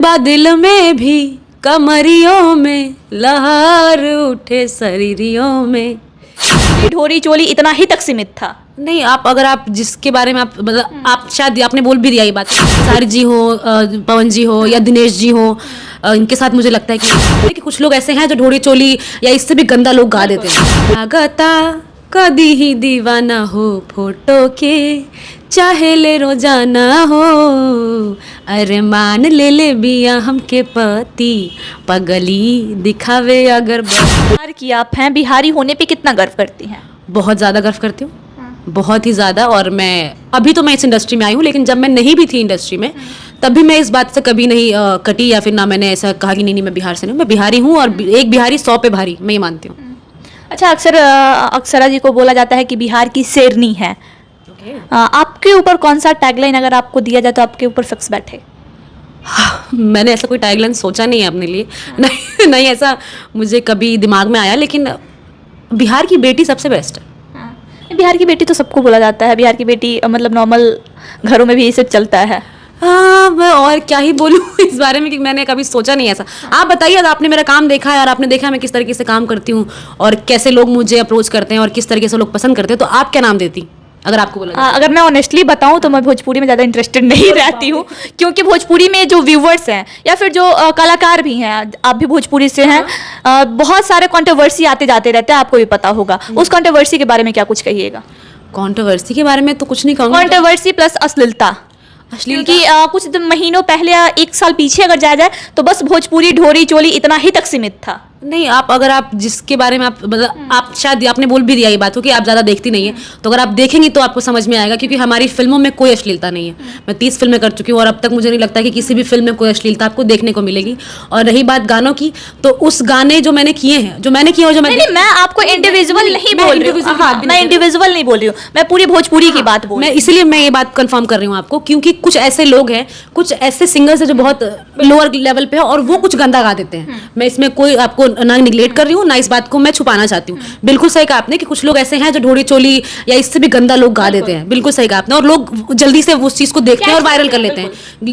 बादल में भी कमरियों में लहर उठे शरीरियों में। ढोरी चोली इतना ही तक सीमित था। नहीं, आप अगर जिसके बारे में आप मतलब आप शायद आपने बोल भी दिया ये बात, सारी जी हो, पवन जी हो या दिनेश जी हो, इनके साथ मुझे लगता है कि कुछ लोग ऐसे हैं जो ढोरी चोली या इससे भी गंदा लोग गा देते हैं। लागता कदी ही दीवाना हो फोटो के, चाहे ले रोजाना हो, अरे मान ले बिया हमके पति, पगली दिखावे अगर। बिहार की आप हैं, बिहारी होने पे कितना गर्व करती हैं? बहुत ज़्यादा गर्व करती हूँ, बहुत ही ज़्यादा। और मैं अभी तो मैं इस इंडस्ट्री में आई हूँ, लेकिन जब मैं नहीं भी थी इंडस्ट्री में तब भी मैं इस बात से कभी नहीं कटी या फिर ना मैंने ऐसा कहा कि नहीं मैं बिहार से नहीं हूँ। मैं बिहारी हूँ और एक बिहारी 100 पे भारी, मैं ये मानती हूँ। अच्छा, अक्सर अक्षरा जी को बोला जाता है कि बिहार की शेरनी है। आपके ऊपर कौन सा टैगलाइन अगर आपको दिया जाए तो आपके ऊपर फिक्स बैठे? मैंने ऐसा कोई टैगलाइन सोचा नहीं है अपने लिए। नहीं ऐसा मुझे कभी दिमाग में आया, लेकिन बिहार की बेटी सबसे बेस्ट है। बिहार की बेटी तो सबको बोला जाता है, बिहार की बेटी मतलब नॉर्मल घरों में भी ये सब चलता है। हाँ, मैं और क्या ही बोलूँ इस बारे में कि मैंने कभी सोचा नहीं ऐसा। आप बताइए, अगर आपने मेरा काम देखा है और आपने देखा मैं किस तरीके से काम करती हूँ और कैसे लोग मुझे अप्रोच करते हैं और किस तरीके से लोग पसंद करते हैं, तो आप क्या नाम देती अगर आपको बोला जाए? अगर मैं ऑनेस्टली बताऊं तो मैं भोजपुरी में ज़्यादा इंटरेस्टेड नहीं रहती हूँ, क्योंकि भोजपुरी में जो व्यूवर्स हैं या फिर जो कलाकार भी हैं, आप भी भोजपुरी से हैं, बहुत सारे कंट्रोवर्सी आते जाते रहते हैं, आपको भी पता होगा। उस कंट्रोवर्सी के बारे में क्या कुछ कहिएगा? कंट्रोवर्सी के बारे में तो कुछ नहीं कहूँगी। कंट्रोवर्सी प्लस अश्लीलता, क्योंकि कुछ महीनों पहले या 1 साल पीछे अगर जाया जाए तो बस भोजपुरी ढोरी चोली इतना ही तक सीमित था। नहीं, अगर आप जिसके बारे में आप मतलब आप शायद आपने बोल भी दिया ये बात हो कि आप ज़्यादा देखती नहीं है, तो अगर आप देखेंगी तो आपको समझ में आएगा, क्योंकि हमारी फिल्मों में कोई अश्लीलता नहीं है। मैं 30 फिल्में कर चुकी हूँ और अब तक मुझे नहीं लगता कि किसी भी फिल्म में कोई अश्लीलता आपको देखने को मिलेगी। और रही बात गानों की, तो उस गाने जो मैंने किए हैं, जो मैंने किए और जो मैं आपको इंडिविजुअल नहीं बोल रही हूँ, मैं इंडिविजुअल नहीं बोल रही हूँ, मैं पूरी भोजपुरी की बात बोल रही हूँ। इसलिए मैं ये बात कंफर्म कर रही हूँ आपको, क्योंकि कुछ ऐसे लोग हैं, कुछ ऐसे सिंगर्स हैं जो बहुत लोअर लेवल पे है और वो कुछ गंदा गा देते हैं। मैं इसमें कोई आपको ना निगलेक्ट कर रही हूँ, ना इस बात को मैं छुपाना चाहती हूँ। बिल्कुल सही कहा आपने कि कुछ लोग ऐसे हैं जो ढोरी चोली या इससे भी गंदा लोग गा देते हैं। बिल्कुल सही कहा आपने, और लोग जल्दी से उस चीज़ को देखते हैं और वायरल कर लेते हैं।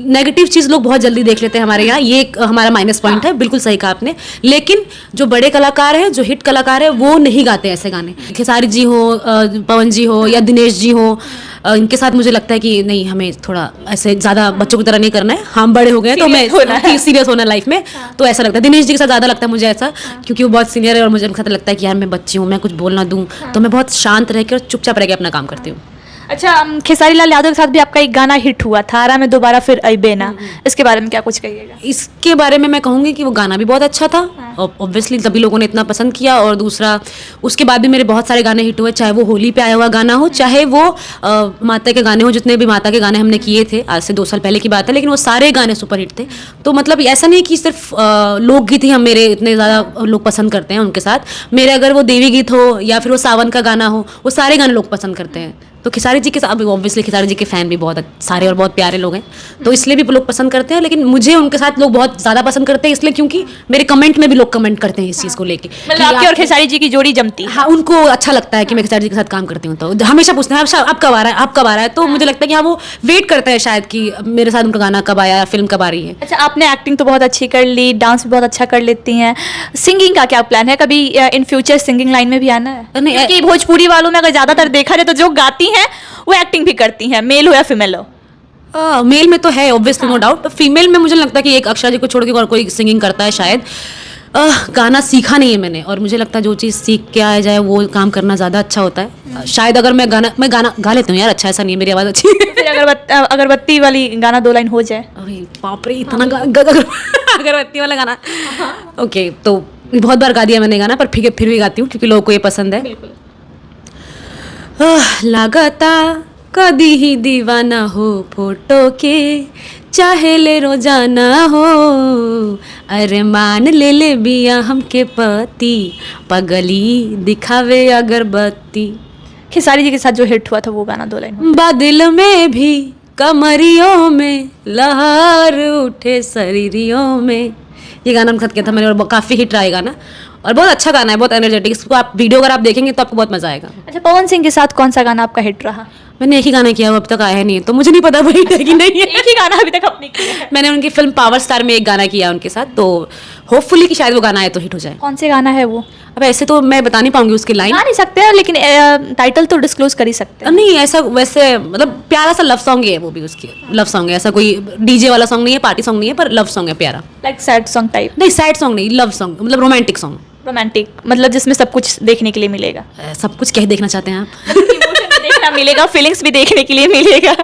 नेगेटिव चीज़ लोग बहुत जल्दी देख लेते हैं हमारे यहाँ, ये एक हमारा माइनस पॉइंट है। बिल्कुल सही कहा आपने। लेकिन जो बड़े कलाकार हैं, जो हिट कलाकार है, वो नहीं गाते ऐसे गाने। खेसारी जी हो, पवन जी हो या दिनेश जी हो, इनके साथ मुझे लगता है कि नहीं, हमें थोड़ा ऐसे ज़्यादा बच्चों की तरह नहीं करना है। हम बड़े हो गए तो मैं सीरियस होना लाइफ में, तो ऐसा लगता है। दिनेश जी के साथ ज़्यादा लगता है मुझे ऐसा, क्योंकि वो बहुत सीनियर है और मुझे उनके साथ लगता है कि यार मैं बच्ची हूँ, मैं कुछ बोल ना दूँ, तो मैं बहुत शांत रह के और चुपचाप रह के अपना काम करती हूँ। अच्छा, खेसारी लाल यादव के साथ भी आपका एक गाना हिट हुआ था, आरा में दोबारा फिर अइबे ना, इसके बारे में क्या कुछ कहिएगा? इसके बारे में मैं कहूँगी कि वो गाना भी बहुत अच्छा था, ऑब्वियसली तभी लोगों ने इतना पसंद किया। और दूसरा, उसके बाद भी मेरे बहुत सारे गाने हिट हुए, चाहे वो होली पे आया हुआ गाना हो, चाहे वो माता के गाने हो। जितने भी माता के गाने हमने किए थे, आज से 2 साल पहले की बात है, लेकिन वो सारे गाने सुपर हिट थे। तो मतलब ऐसा नहीं कि सिर्फ लोकगीत ही हम मेरे इतने ज़्यादा लोग पसंद करते हैं उनके साथ। मेरे अगर वो देवी गीत हो या फिर वो सावन का गाना हो, वो सारे गाने लोग पसंद करते हैं। तो खेसारी जी के साथ ऑब्वियसली खेसारी जी के फ़ैन भी बहुत सारे और बहुत प्यारे लोग हैं, तो इसलिए भी लोग पसंद करते हैं। लेकिन मुझे उनके साथ लोग बहुत ज़्यादा पसंद करते हैं इसलिए क्योंकि मेरे कमेंट में भी लोग कमेंट करते हैं इस चीज़ को लेके, मतलब आपकी और खेसारी जी की जोड़ी जमती है। हाँ, उनको अच्छा लगता है कि मैं खेसारी जी के साथ काम करती हूँ, तो हमेशा पूछते हैं आप कब आ रहा है, आप कब आ रहा है। तो मुझे लगता है कि हाँ, वो वेट करते हैं शायद कि मेरे साथ उनका गाना कब आया, फिल्म कब आ रही है। अच्छा, आपने एक्टिंग तो बहुत अच्छी कर ली, डांस भी बहुत अच्छा कर लेती हैं, सिंगिंग का क्या प्लान है? कभी इन फ्यूचर सिंगिंग लाइन में भी आना है? क्योंकि भोजपुरी वालों में अगर ज़्यादातर देखा जाए तो जो गाती हैं वो एक्टिंग भी करती हैं, मेल हो या फीमेल हो। मेल में तो है ऑब्वियसली, नो डाउट। फीमेल में मुझे लगता है कि एक अक्षरा जी को छोड़ के और कोई सिंगिंग करता है शायद। गाना सीखा नहीं है मैंने, और मुझे लगता है जो चीज़ सीख के आ जाए वो काम करना ज़्यादा अच्छा होता है। शायद अगर मैं गाना गा लेती हूँ यार, अच्छा ऐसा नहीं है, मेरी आवाज़ अच्छी है। फिर अगरबत्ती वाली गाना 2 लाइन हो जाए? अरे बाप रे, इतना अगरबत्ती वाला गाना, ओके, तो बहुत बार गा दिया मैंने गाना, पर फिर भी गाती हूँ क्योंकि लोगों को ये पसंद है। लागता कदी ही दीवाना हो फोटो के, चाहे ले रोजाना हो, अरे मान ले बिया हमके पति, पगली दिखावे अगरबत्ती। खेसारी जी के साथ जो हिट हुआ था वो गाना 2 लाइन? बादल में भी कमरियों में लहर उठे शरीरियों में, ये गाना उनके साथ किया था मैंने, और काफ़ी हिट रहा है गाना, और बहुत अच्छा गाना है, बहुत एनर्जेटिक। इसको आप वीडियो अगर आप देखेंगे तो आपको बहुत मजा आएगा। अच्छा, पवन सिंह के साथ कौन सा गाना आपका हिट रहा? मैंने एक ही गाना किया, वो अब तक आया नहीं, तो मुझे नहीं पता वो हिट है कि नहीं है। एक ही गाना अभी तक आपने किया है। मैंने उनकी फिल्म पावर स्टार में एक गाना किया उनके साथ, तो होपफुली कि शायद वो गाना आए तो हिट हो जाए। कौन से गाना है वो? अब ऐसे तो मैं बता नहीं पाऊंगी उसकी लाइन। गा नहीं सकते हैं, लेकिन टाइटल तो डिस्क्लोज कर ही सकते हैं। नहीं ऐसा वैसे मतलब प्यारा सा लव सॉन्ग ही है वो भी, उसकी लव सॉन्ग है, ऐसा कोई डीजे वाला सॉन्ग नहीं है, पार्टी सॉन्ग नहीं है, पर लव सॉन्ग है प्यारा। Like sad song type? नहीं सैड सॉन्ग नहीं, लव सॉन्ग मतलब रोमांटिक सॉन्ग। रोमांटिक, मतलब जिसमें सब कुछ देखने के लिए मिलेगा। सब कुछ क्या देखना चाहते हैं आप? इमोशन भी देखना मिलेगा, फीलिंग्स भी देखने के लिए मिलेगा।